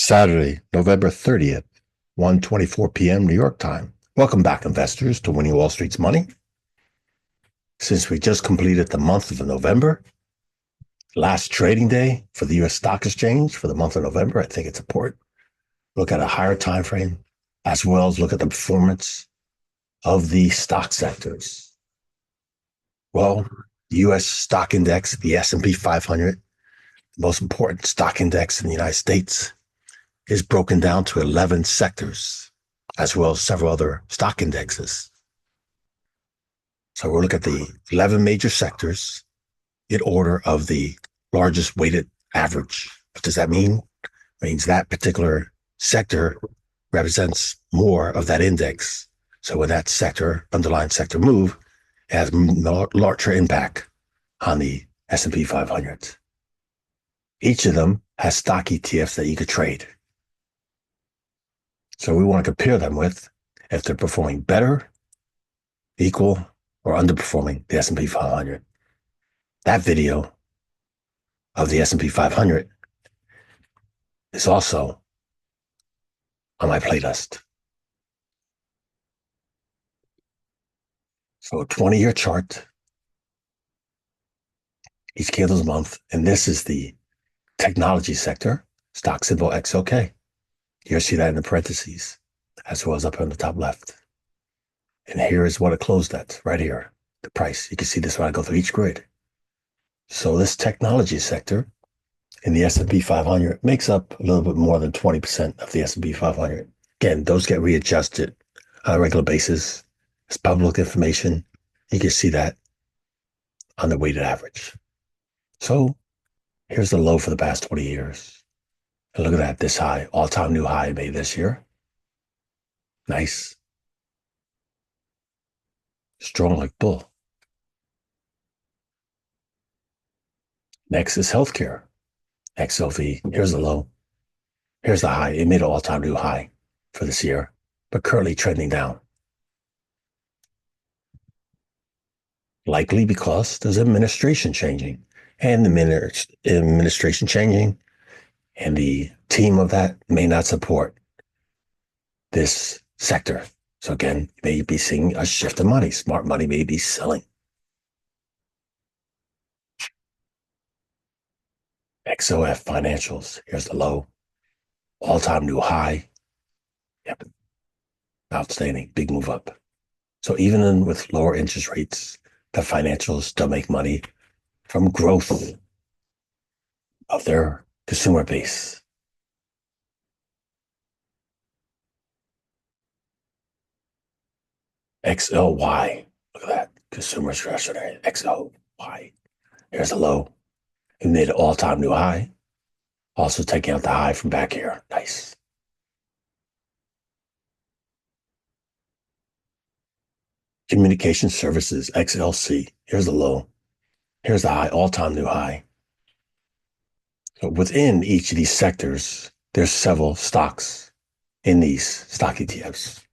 Saturday, November 30th, 1:24 p.m. New York time. Welcome back, investors, to Winning Wall Street's Money. Since we just completed the month of November, last trading day for the U.S. Stock Exchange for the month of November, I think it's important. Look at a higher time frame, as well as look at the performance of the stock sectors. Well, the U.S. stock index, the S&P 500, the most important stock index in the United States, is broken down to 11 sectors, as well as several other stock indexes. So we'll look at the 11 major sectors in order of the largest weighted average. What does that mean? It means that particular sector represents more of that index. So when that sector, underlying sector move, it has larger impact on the S&P 500. Each of them has stock ETFs that you could trade. So we want to compare them with if they're performing better, equal, or underperforming the S&P 500. That video of the S&P 500 is also on my playlist. So a 20-year chart, each candle's a month, and this is the technology sector, stock symbol XOK. You'll see that in the parentheses, as well as up on the top left. And here is what it closed at, right here, the price. You can see this when I go through each grid. So this technology sector in the S&P 500 makes up a little bit more than 20% of the S&P 500. Again, those get readjusted on a regular basis. It's public information. You can see that on the weighted average. So here's the low for the past 20 years. And look at that, this high, all-time new high made this year. Nice. Strong like bull. Next is healthcare. XLV, here's the low. Here's the high. It made an all-time new high for this year, but currently trending down. Likely because there's administration changing. And the administration changing, and the team of that may not support this sector. So again, you may be seeing a shift of money. Smart money may be selling. XOF financials, here's the low. All-time new high. Yep. Outstanding, big move up. So even with lower interest rates, the financials still make money from growth of their consumer base. XLY, look at that, consumer discretionary, XLY. Here's a low. It made an all-time new high. Also taking out the high from back here. Nice. Communication services, XLC. Here's the low. Here's the high, all-time new high. So within each of these sectors, there's several stocks in these stock ETFs,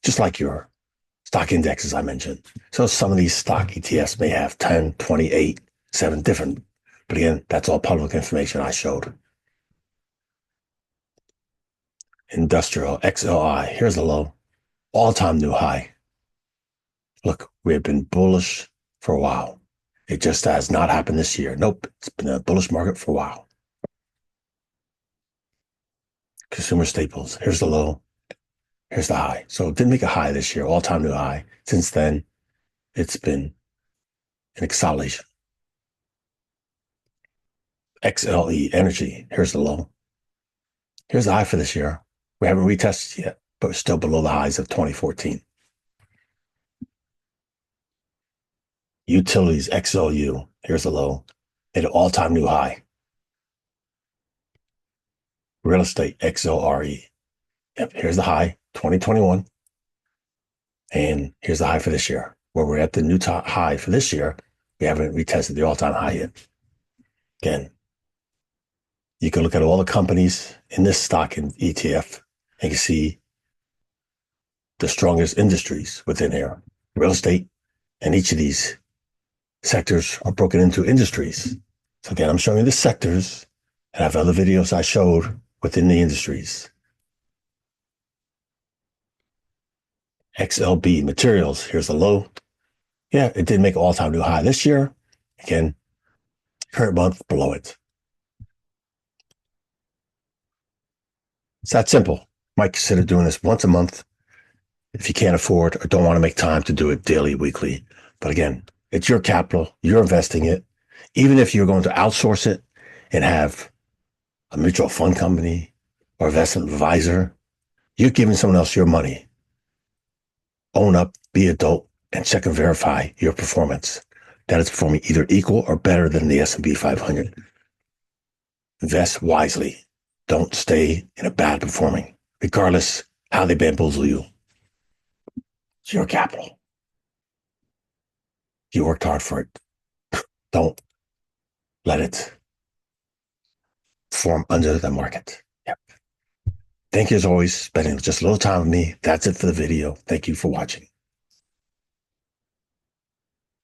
just like your stock indexes I mentioned. So some of these stock ETFs may have 10, 28, 7 different, but again, that's all public information I showed. Industrial, XLI, here's the low, all-time new high. Look, we have been bullish for a while. It just has not happened this year. Nope, it's been a bullish market for a while. Consumer staples, here's the low, here's the high. So it didn't make a high this year, all-time new high. Since then, it's been an acceleration. XLE energy, here's the low. Here's the high for this year. We haven't retested yet, but we're still below the highs of 2014. Utilities, XLU, here's the low, at an all-time new high. Real estate, XLRE. Yep, here's the high, 2021. And here's the high for this year. Where we're at the new high for this year, we haven't retested the all-time high yet. Again, you can look at all the companies in this stock and ETF, and you can see the strongest industries within here. Real estate, and each of these sectors are broken into industries. So again, I'm showing you the sectors, and I have other videos I showed within the industries. XLB materials, here's the low. Yeah, it did make an all-time new high this year. Again, current month below it. It's that simple. Might consider doing this once a month if you can't afford or don't want to make time to do it daily, weekly. But again, it's your capital. You're investing it. Even if you're going to outsource it and have a mutual fund company or investment advisor, you're giving someone else your money. Own up, be adult, and check and verify your performance. That is performing either equal or better than the S&P 500. Invest wisely. Don't stay in a bad performing, regardless how they bamboozle you. It's your capital. You worked hard for it. Don't let it perform under the market. Yep. Thank you as always, spending just a little time with me. That's it for the video. Thank you for watching.